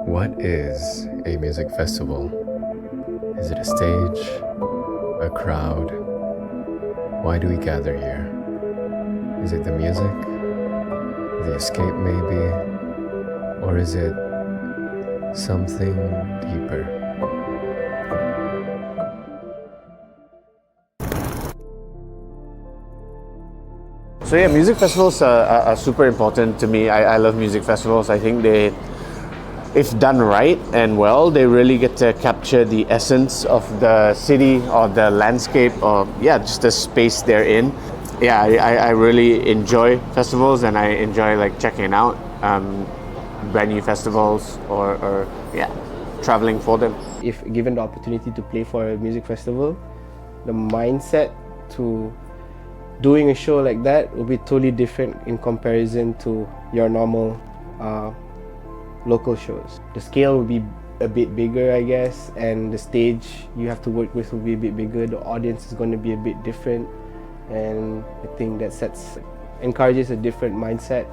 What is a music festival? Is it a stage? A crowd? Why do we gather here? Is it the music? The escape maybe? Or is it something deeper? So yeah, music festivals are super important to me. I love music festivals. I think if done right and well, they really get to capture the essence of the city or the landscape or just the space they're in. Yeah, I really enjoy festivals and I enjoy like checking out brand new festivals or traveling for them. If given the opportunity to play for a music festival, the mindset to doing a show like that will be totally different in comparison to your normal local shows. The scale will be a bit bigger, I guess, and the stage you have to work with will be a bit bigger. The audience is going to be a bit different, and I think that encourages a different mindset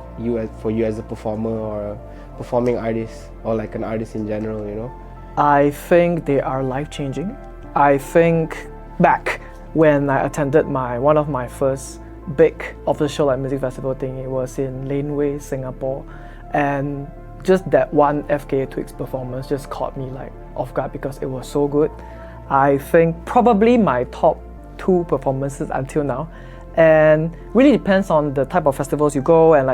for you as a performer or a performing artist or like an artist in general, you know. I think they are life-changing. I think back when I attended one of my first big official music festival thing, it was in Laneway, Singapore, and just that one FKA Twigs performance just caught me like off guard because it was so good. I think probably my top 2 performances until now, and really depends on the type of festivals you go and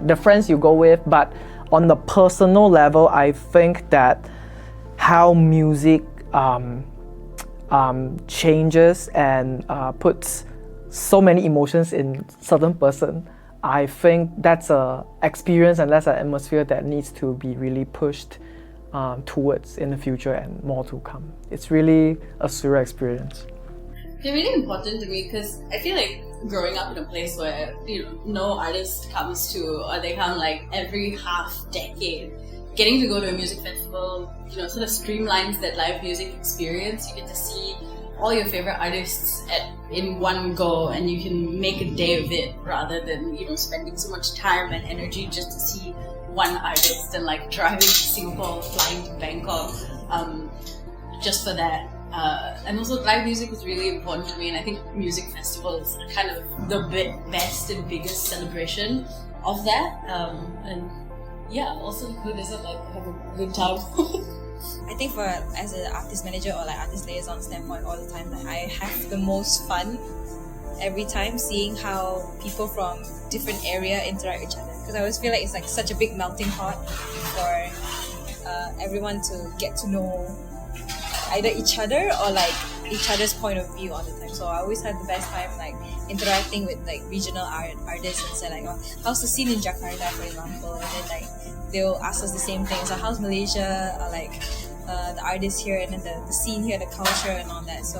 the friends you go with. But on the personal level, I think that how music changes and puts so many emotions in certain person, I think that's an experience and that's an atmosphere that needs to be really pushed towards in the future and more to come. It's really a surreal experience. They're really important to me because I feel like growing up in a place where no artist comes to, or they come like every half decade, getting to go to a music festival, sort of streamlines that live music experience. You get to see all your favorite artists in one go, and you can make a day of it rather than spending so much time and energy just to see one artist and like driving to Singapore, flying to Bangkok, just for that. And also live music is really important to me, and I think music festivals are kind of the best and biggest celebration of that. And also good as like have a good time. I think as an artist manager or like artist liaison standpoint all the time, like I have the most fun every time seeing how people from different area interact with each other, because I always feel like it's like such a big melting pot for everyone to get to know either each other or like each other's point of view all the time. So I always had the best time like interacting with like regional artists and say like, oh, how's the scene in Jakarta, for example, and then like they'll ask us the same thing. So how's Malaysia, or like the artists here, and then the scene here, the culture and all that. So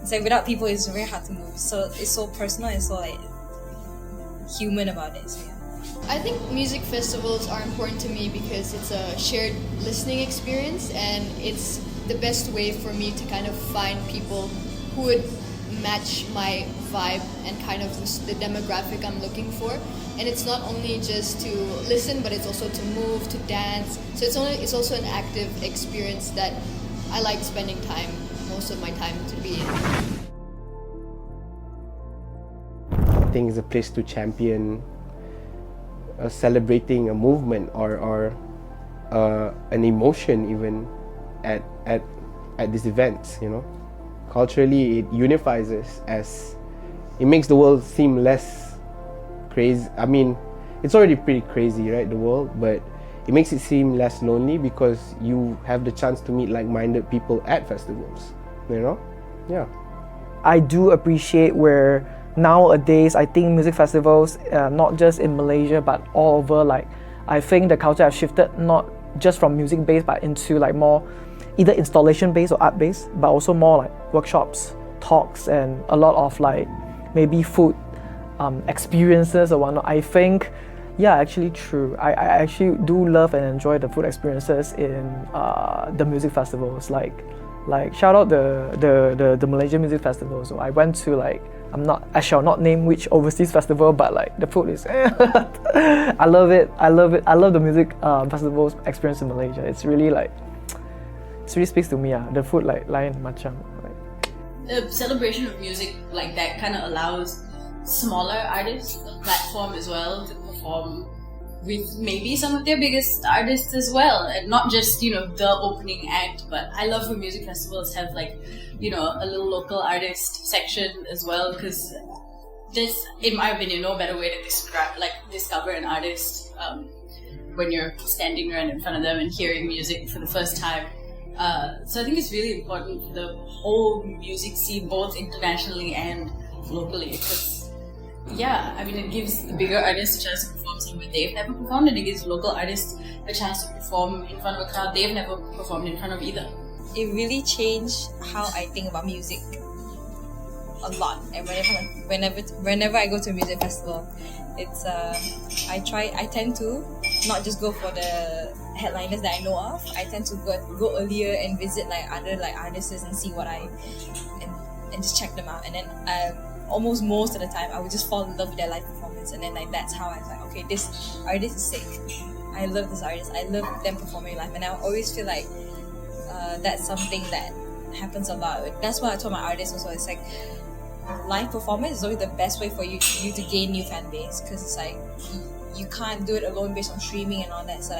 it's like without people, it's very hard to move. So it's so personal and so like human about it. So yeah. I think music festivals are important to me because it's a shared listening experience, and it's the best way for me to kind of find people who would match my vibe and kind of the demographic I'm looking for. And it's not only just to listen, but it's also to move, to dance. So it's also an active experience that I like spending most of my time to be in. I think it's a place to champion celebrating a movement or an emotion even at these events, Culturally, it unifies us it makes the world seem less crazy. I mean, it's already pretty crazy, right, the world, but it makes it seem less lonely because you have the chance to meet like-minded people at festivals, Yeah. I do appreciate where nowadays I think music festivals, not just in Malaysia but all over, like I think the culture has shifted not just from music based but into like more either installation based or art based, but also more like workshops, talks, and a lot of like maybe food experiences or whatnot. I think actually true. I actually do love and enjoy the food experiences in the music festivals. Like shout out the Malaysian music festival. So I went to like I shall not name which overseas festival, but like the food is I love it. I love the music festival experience in Malaysia. It really speaks to me. The food like lain macam. A celebration of music like that kind of allows smaller artists a platform as well to perform with maybe some of their biggest artists as well, and not just the opening act. But I love when music festivals have a little local artist section as well, because there's, in my opinion, no better way to discover an artist when you're standing right in front of them and hearing music for the first time. So I think it's really important for the whole music scene, both internationally and locally, because it gives the bigger artists a chance to perform somewhere they've never performed, and it gives local artists a chance to perform in front of a crowd they've never performed in front of either. It really changed how I think about music a lot. And whenever I go to a music festival, it's I tend to not just go for the headliners that I know of. I tend to go earlier and visit other artists and see what and just check them out. And then almost most of the time I would just fall in love with their live performance, and then that's how I was like, okay, this artist is sick. I love this artist. I love them performing live, and I always feel like that's something that happens a lot. That's what I told my artists also. It's like live performance is always the best way for you to gain new fan base, because it's like you can't do it alone based on streaming and all that. So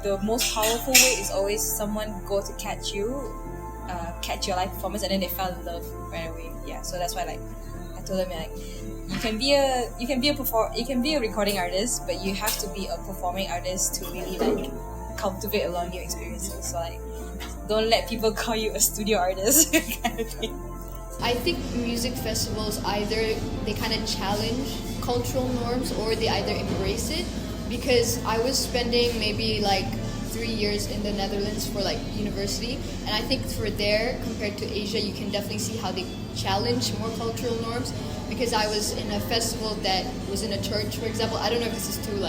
the most powerful way is always someone go to catch your live performance, and then they fell in love right away. Yeah, so that's why I told them you can be a recording artist, but you have to be a performing artist to really cultivate a lot of new experiences. So don't let people call you a studio artist kind of thing. I think music festivals either they kind of challenge cultural norms or they either embrace it, because I was spending maybe 3 years in the Netherlands for university, and I think for there compared to Asia you can definitely see how they challenge more cultural norms, because I was in a festival that was in a church, for example. I don't know if this is too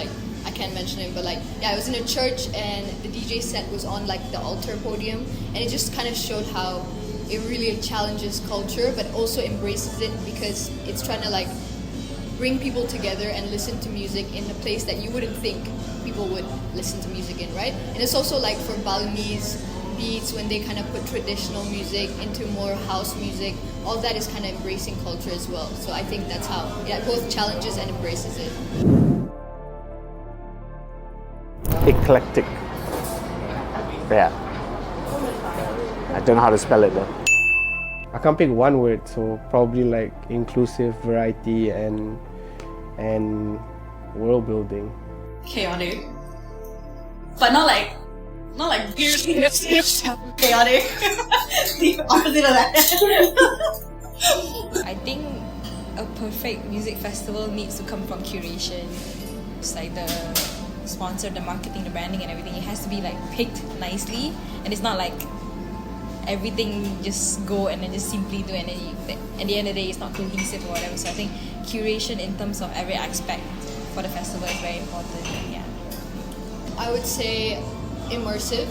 I can't mention it, but I was in a church and the DJ set was on the altar podium, and it just kind of showed how it really challenges culture but also embraces it, because it's trying to bring people together and listen to music in a place that you wouldn't think people would listen to music in, right? And it's also for Balinese beats, when they kind of put traditional music into more house music, all that is kind of embracing culture as well. So I think that's how it both challenges and embraces it. Eclectic. Yeah. I don't know how to spell it though. I can't pick one word, so probably inclusive, variety, and world building. Chaotic, but not chaotic. The opposite of that. I think a perfect music festival needs to come from curation. It's the sponsor, the marketing, the branding, and everything. It has to be picked nicely, and it's not everything just go and then just simply do it, and then at the end of the day it's not cohesive or whatever. So I think curation in terms of every aspect for the festival is very important. Yeah, I would say immersive,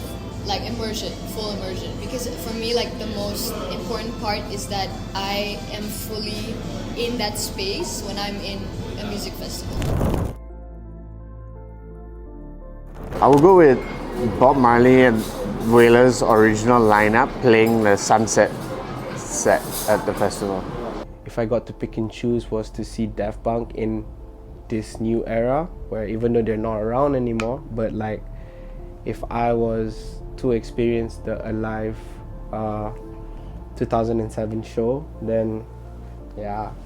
immersion, full immersion, because for me the most important part is that I am fully in that space when I'm in a music festival. I will go with Bob Marley and Wailers' original lineup playing the Sunset set at the festival. If I got to pick and choose, was to see Daft Punk in this new era, where even though they're not around anymore, but if I was to experience the Alive 2007 show, then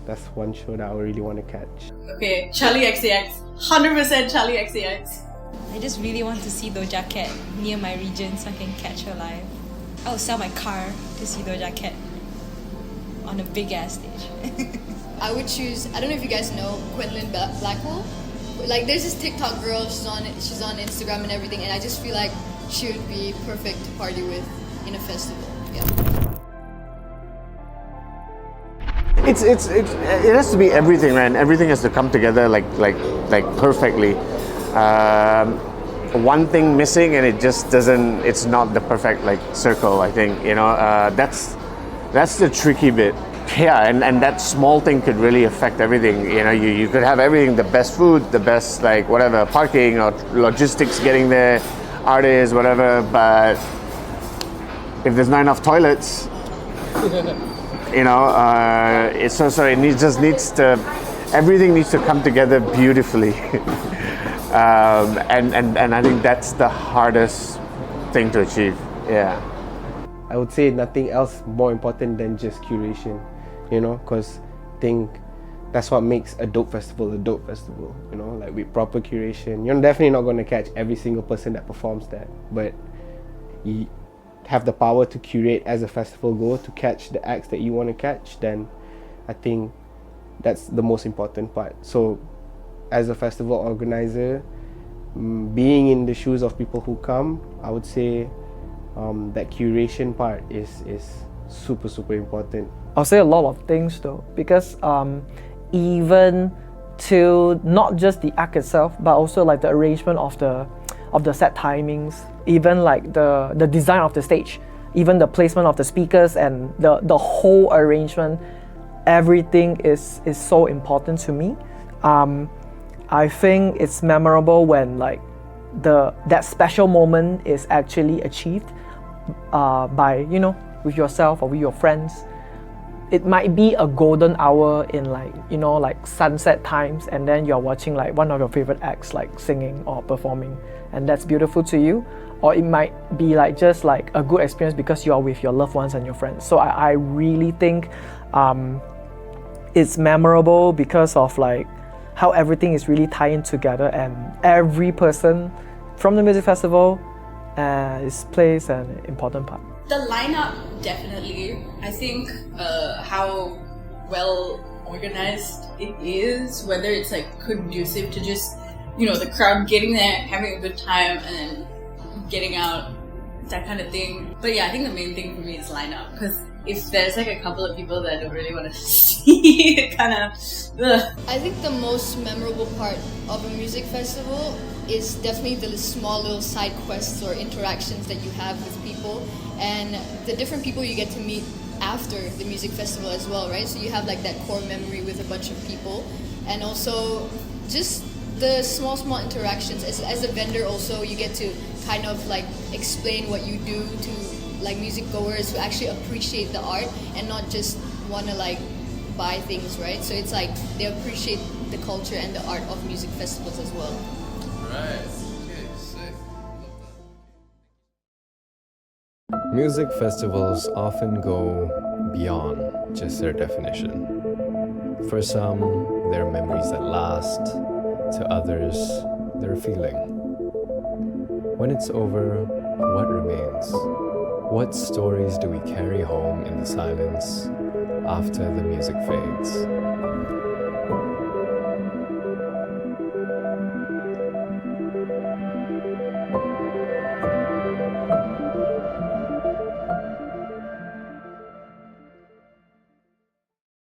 that's one show that I really want to catch. Okay, Charlie XCX, 100% Charlie XCX. I just really want to see Doja Cat near my region so I can catch her live. I would sell my car to see Doja Cat on a big ass stage. I would choose, I don't know if you guys know Quinlan Blackwell. There's this TikTok girl, she's on Instagram and everything, and I just feel like she would be perfect to party with in a festival. Yeah. It has to be everything, right? And everything has to come together perfectly. One thing missing and it just doesn't, it's not the perfect circle. I think that's the tricky bit yeah, and that small thing could really affect everything. You know, you could have everything, the best food, the best like whatever, parking or logistics getting there, artists, whatever, but if there's not enough toilets, you know, everything needs to come together beautifully. And I think that's the hardest thing to achieve. Yeah. I would say nothing else more important than just curation, you know, because I think that's what makes a dope festival, you know, like with proper curation. You're definitely not going to catch every single person that performs that, but you have the power to curate as a festival goer to catch the acts that you want to catch, then I think that's the most important part. So as a festival organizer, being in the shoes of people who come, I would say that curation part is super important. I'll say a lot of things though, because even to not just the act itself, but also like the arrangement of the set timings, even like the design of the stage, even the placement of the speakers and the whole arrangement, everything is so important to me. I think it's memorable when like that special moment is actually achieved by, you know, with yourself or with your friends. It might be a golden hour in like, you know, like sunset times, and then you're watching like one of your favorite acts like singing or performing, and that's beautiful to you. Or it might be like just like a good experience because you are with your loved ones and your friends. So I really think it's memorable because of like how everything is really tying together, and every person from the music festival plays an important part. The lineup, definitely. I think how well organized it is, whether it's like conducive to just, you know, the crowd getting there, having a good time, and then getting out, that kind of thing. But yeah, I think the main thing for me is lineup, because if there's like a couple of people that I don't really want to see, it kind of. I think the most memorable part of a music festival is definitely the small little side quests or interactions that you have with people, and the different people you get to meet after the music festival as well, right? So you have like that core memory with a bunch of people, and also just the small interactions. As a vendor also, you get to kind of like explain what you do to like music goers who actually appreciate the art and not just want to like buy things, right? So it's like they appreciate the culture and the art of music festivals as well. Right. Okay, sick. Music festivals often go beyond just their definition. For some, they're memories that last. To others, they're a feeling. When it's over, what remains? What stories do we carry home in the silence after the music fades?